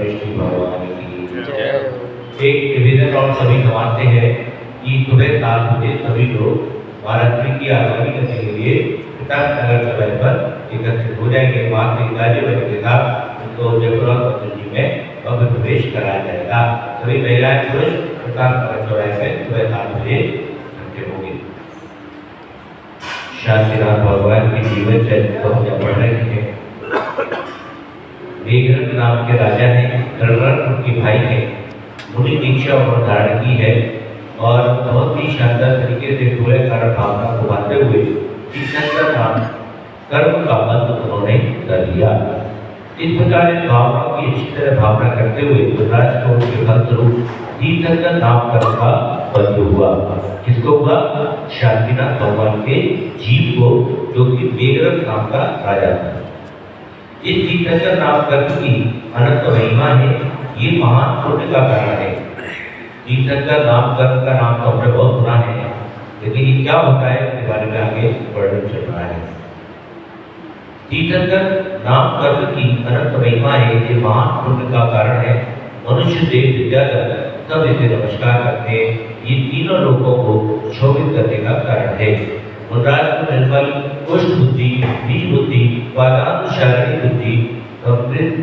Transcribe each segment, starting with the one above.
विष्णु भगवान की जय। एक निवेदन और सभी समाते हैं कि सुबह 7 बजे सभी लोग महाराष्ट्र की आगामी करने के लिए पिता नगर सभा पर एकत्रित हो जाएंगे। वहाँ से 11 बजे के साथ उनको जयपुरा जी में भव्य प्रवेश कराया जाएगा। सभी महिलाएं पुरुष पिता नगर सभा में सुबह 7 बजे इकट्ठे होंगे। शांतिनाथ भगवान के जीवन चरित्र को हम पढ़ रहे हैं। मेघनाथ नाम के राजा ने गणराज के भाई ने मुनि दीक्षा और धारण की है और बहुत ही शानदार तरीके से पूरे कारण भावना को बांधते हुए तीर्थंकर नाम कर्म का बंध उन्होंने कर दिया। इस प्रकार इन भावनाओं की अच्छी तरह भावना करते हुए युवराज को उनके फलस्वरूप तीर्थंकर नाम कर्म का बंध हुआ। किसको हुआ? शांतिनाथ भगवान के जीव को, जो कि मेघनाथ नाम का राजा था। इस तीर्थंकर नाम कर्म की अनंत महिमा है। ये महान पुण्य का कारण है। तीर्थंकर नाम कर्म का नाम तो हमने बहुत सुना है, लेकिन ये क्या होता है इसके बारे में आगे वर्णन चल रहा है। तीर्थंकर नाम कर्म की अनंत महिमा है। ये महान पुण्य का कारण है। मनुष्य, देव, विद्याधर सब इसे नमस्कार करते हैं। ये तीनों लोगों को शोभित करने का कारण है। मुनराज को निर्मल, कुष्ठ बुद्धि, बीज बुद्धि, वादानुशालिनी बुद्धि,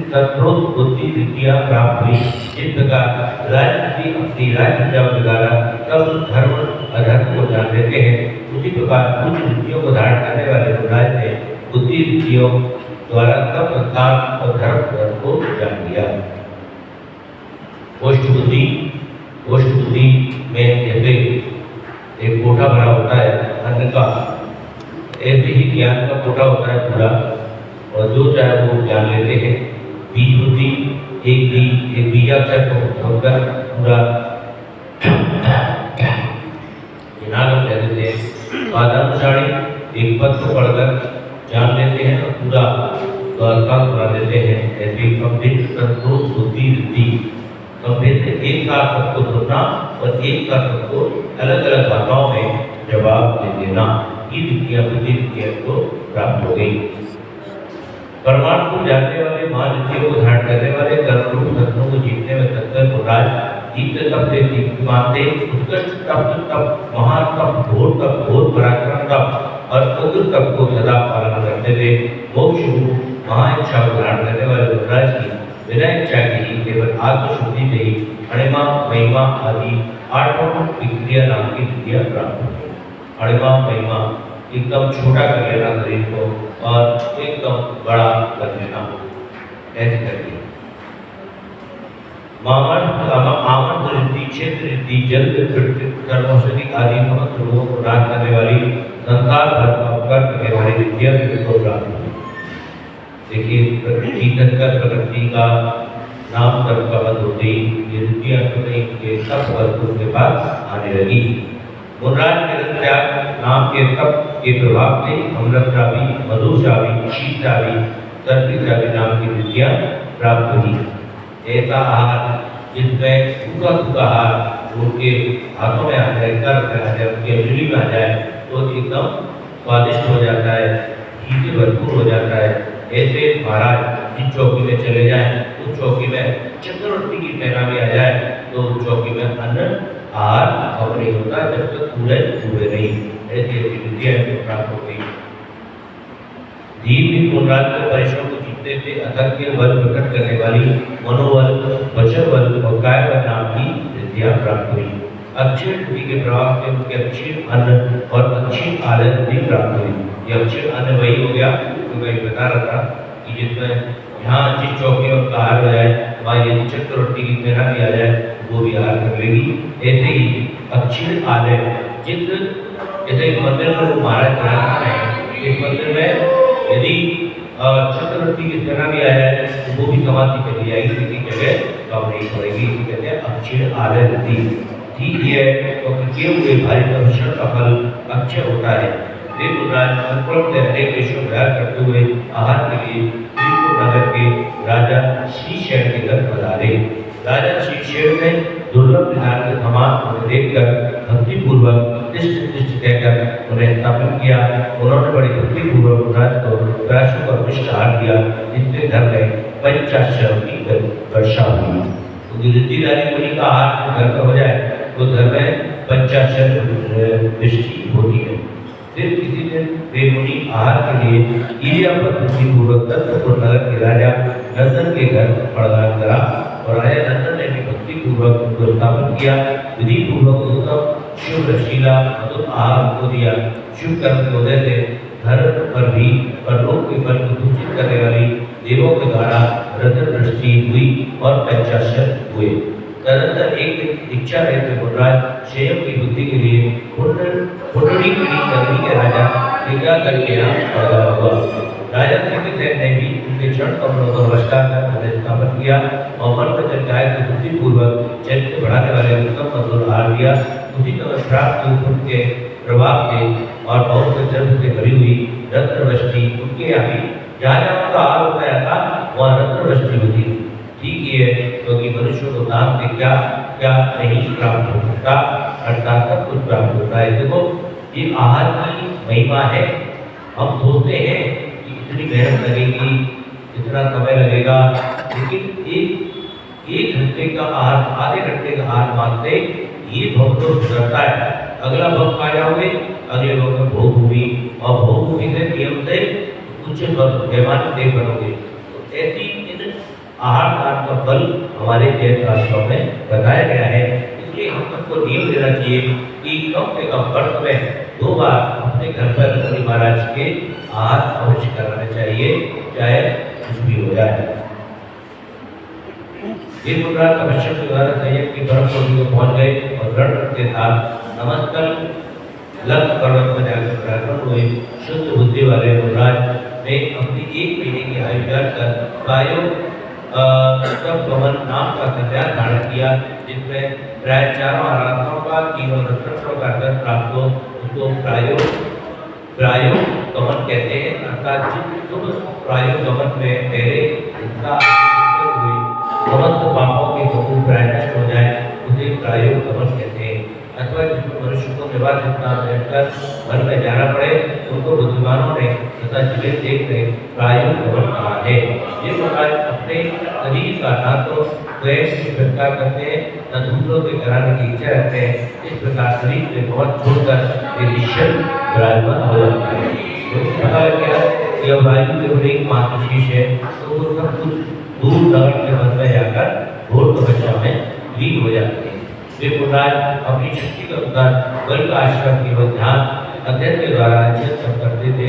संक्रोध बुद्धि विद्या प्राप्त हुई। इस प्रकार राज्य अपनी राज्य जब बिगाड़ा तब धर्म अधर्म को जान लेते हैं। उसी प्रकार उच्च बुद्धियों को धारण करने वाले मुनराज ने बुद्धि विद्यों द्वारा सब संसार और धर्म को जान लिया। कुष्ठ बुद्धि में जैसे एक कोठा भरा होता है अन्न का, ऐसे ही ज्ञान का कोठा होता है पूरा, और जो चाहे वो ज्ञान लेते हैं। बीज बुद्धि, एक बीजाक्षर को होकर पूरा ज्ञान ले लेते हैं। वादानुसारी एक पद को पढ़कर जान लेते हैं और पूरा द्वारका बना देते हैं। ऐसे कम्पित संतोष बुद्धि वृद्धि, कम्पित एक साथ सबको सुनना और एक साथ सबको अलग अलग भाषाओं में जवाब दे देना, ये विद्या बुद्धि विद्या को प्राप्त हो गई। परमार्थ को जानने वाले, महाविद्याओं को धारण करने वाले, कर्मरूप सत्यों को जीतने में तत्पर मुनराज दीप्त तप से दीप्तिमान थे। उत्कृष्ट तप, महान तप, घोर पराक्रम तप और उग्र तप को सदा पालन करते थे। मोक्ष रूप महाइच्छा को धारण करने वाले मुनराज की बिना इच्छा के ही केवल आत्मशुद्धि से ही अणिमा, महिमा आदि 8 विक्रिया नाम की विद्या प्राप्त हुई। अणिमा, महिमा एकदम छोटा कर लेना शरीर को और एकदम बड़ा कर लेना, ऐसे करके आमंत्र रिद्धि, क्षेत्र रिद्धि, जल कर्मौषधि आदि समस्त रोगों को नाश करने वाली, संसार भर का उपकार करने वाली विद्या को प्राप्त हुई। देखिए, प्रकृति का नाम कर्म का बंद हो गई। ये विद्या के सब वर्ग के पास आने लगी। मुनराज के त्याग नाम के तप के प्रभाव से अमृतावी, मधुशावी, शीतावी, सर्पितावी नाम की विद्या प्राप्त हुई। ऐसा आहार जिसमें सूखा आहार उनके हाथों में आ जाए, उनके अंजलि में आ जाए तो एकदम स्वादिष्ट हो जाता है, घी से भरपूर हो जाता है। ऐसे महाराज जिस चौकी में चले जाएं, उस चौकी में चक्रवर्ती की सेना में आ जाए तो उस चौकी में अन्न आहार और नहीं होता जब तक पूरे नहीं। ऐसी विद्या प्राप्त हो गई। धीरे मुनराज को परिश्रम को जीतने से असंख्य बल प्रकट करने वाली मनोबल, वचन बल और काय बल नाम की विद्या प्राप्त हुई। अक्षय बुद्धि के प्रभाव से उनके अक्षय अन्न और अक्षय आदत भी प्राप्त हुई। ये अक्षय अन्न वही हो गया तो मैं बता रहा था कि जिसमें यहाँ जिस चौकी में आहार हो जाए वहाँ यदि चक्रवर्ती की सेना भी आ जाए वो भी आहार कर लेगी। ऐसे ही अक्षय आदत, जैसे एक मंदिर में वो महाराज बनाते हैं, इस मंदिर में यदि चक्रवर्ती की सेना भी आ जाए तो वो भी समाधि चली जाएगी, किसी जगह कम नहीं पड़ेगी। इसी कहते हैं अक्षय आदत। ठीक है, तो किए हुए भारी परिश्रम का फल अक्षय होता है। देवराज अनुक्रम से अनेक देशों में प्रयास करते हुए आहार के लिए श्रीपुर नगर के राजा श्रीशैल के घर पधारे। राजा श्रीशैल ने दुर्लभ विधान के समान उन्हें देखकर भक्तिपूर्वक तिष्ठ कहकर उन्हें स्थापित किया। उन्होंने बड़ी भक्तिपूर्वक महाराज को राशि और पुष्टहार दिया, जिससे घर में पंचाक्षर की वर्षा हुई। तो ऋद्धि रानी मुनि का आहार घर में हो जाए तो घर में पंचाक्षर वृष्टि होती है। फिर किसी दिन वे मुनि आहार के लिए ईलिया पूर्वक दत्तपुर नगर के राजा नंदन के घर प्रदान करा और राजा नंदन ने भी भक्ति पूर्वक उनको स्थापन किया। विधि पूर्वक उत्तम शुभ रशीला मधुर आहार को दिया। शुभ कर्म के उदय से धर्म पर भी और लोक के फल को सूचित करने वाली देवों के द्वारा रत्न वृष्टि हुई और पंचाक्षर हुए। तदनंतर एक दिन इच्छा रहे थे मुनराज शेयम की बुद्धि के लिए कुंडली की नगरी के राजा निद्रा करके यहाँ पैदा हुआ। राजा त्रिकसेन ने भी उनके चरण कमलों को नमस्कार कर उन्हें स्थापन किया और मन वचन काया की बुद्धि पूर्वक चरित्र बढ़ाने वाले उत्तम मधुर आहार दिया। उसी समय प्राप्त उनके प्रभाव से और बहुत जन्म से भरी हुई रत्न वृष्टि उनके यहाँ भी जहाँ जहाँ उनका आहार होता था वहाँ रत्न वृष्टि होती। ठीक ही है, क्योंकि मनुष्य को दान से क्या क्या नहीं प्राप्त हो सकता, अर्थात सब कुछ प्राप्त होता है। देखो ये आहार की महिमा है। हम सोचते हैं कि इतनी मेहनत लगेगी, इतना समय लगेगा, लेकिन एक घंटे का आहार, आधे घंटे का आहार मानते ये भोग तो करता है। अगला भोग खा जाओगे, अगले भोग में भोग होगी और भोग होगी से नियम से कुछ मेहमान देख बनोगे। तो ऐसी आहार दान का फल हमारे जैन शास्त्रों में बताया गया है। इसलिए हम सबको नियम देना चाहिए कि कम से कम वर्ष में 2 बार अपने घर पर मुनि महाराज के आहार अवश्य कराने चाहिए, चाहे कुछ भी हो जाए। एक मुद्रा अवश्य संयम की परम कोटि को पहुंच गए और दृढ़ के साथ नमस्कार लक्ष्य पर्वत में जाकर प्रारंभ हुए। शुद्ध बुद्धि वाले मुद्राज ने अपनी 1 महीने की आयु कर वायु गमन नाम का संध्यान धारण किया, जिसमें प्राय 4 आराधनाओं का 3 नक्षत्रों का अर्थ प्राप्त हो। उसको प्रायो गमन कहते हैं, अर्थात जिस प्रायो गमन में पहले इसका हुई समस्त पापों के समूह प्राय नष्ट हो जाए उसे प्रायो गमन कहते हैं। अथवा जिसको मनुष्य को निवास स्थान बैठकर मन में जाना पड़े उनको बुद्धिमानों ने तथा जीवित देख कर प्रायो गमन कहा है। ये प्रकार अपने शरीर का ना तो स्वयं स्वीकार करते हैं न दूसरों के कराने की इच्छा रखते हैं। इस प्रकार शरीर से बहुत छोड़कर ये निश्चल विराजमान हो जाता है। तो पता लग गया कि अब वायु केवल एक मात्र शीश है, तो वो सब कुछ दूर नगर के मन में जाकर घोर तपस्या में लीन हो जाते हैं। वे पुनराज अपनी शक्ति के अनुसार बल का आश्रम केवल ध्यान अध्ययन के द्वारा सब करते थे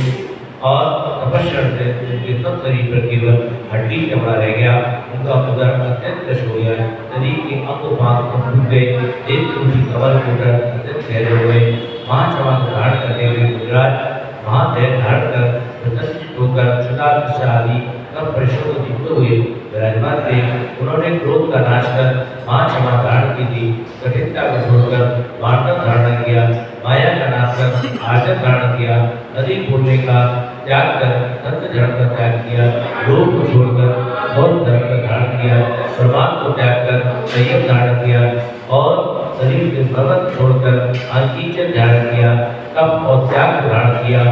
और तपस्या से उनके सब शरीर पर केवल हड्डी चमड़ा रह गया। उनका उदर अत्यंत कष्ट हो गया, शरीर के अंग भाग टूट गए, एक उनकी कमर कोटर अत्यंत ठहरे हुए। महाक्षमा धारण करते हुए गुजरात महादेव धारण कर प्रतिष्ठित होकर क्षुधा आदि सब परिश्रम को जीतते हुए विराजमान थे। उन्होंने क्रोध का नाश कर महाक्षमा धारण की थी, कठिनता को छोड़कर मार्दव धारण किया, माया का नाश कर आर्जव धारण किया, अधिक बोलने का त्याग कर सत्य धर्म का त्याग किया, लोभ को छोड़कर बौद्ध धर्म का धारण किया, प्रमाद को त्याग कर संयम धारण किया और शरीर से भगत छोड़कर अंकीचन धारण किया, तप और त्याग को धारण किया,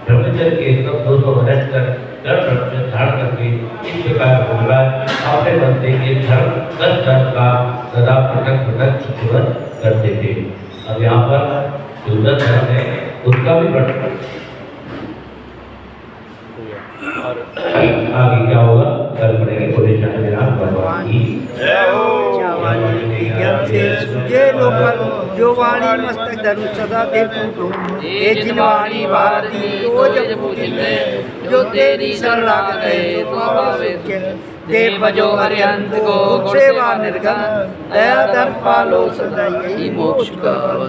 ब्रह्मचर्य के सब दोषों को नष्ट कर धर्म धारण करके इस प्रकार भगवान अपने मन से ये धर्म 10 धर्म का सदा पृथक जीवन करते थे। अब यहाँ पर जो 10 धर्म है उसका भी वर्णन आगे क्या होगा कल पढ़ेंगे। बोले भगवान की जो वाणी मस्तक धरु सदा देखूं ये जिनवाणी भारती रोज पूजिले जो तेरी शरण लागते तो पावे दे भजो अरिहंत को सेवा निर्गम दया धर्म पालो सदा यही मोक्ष का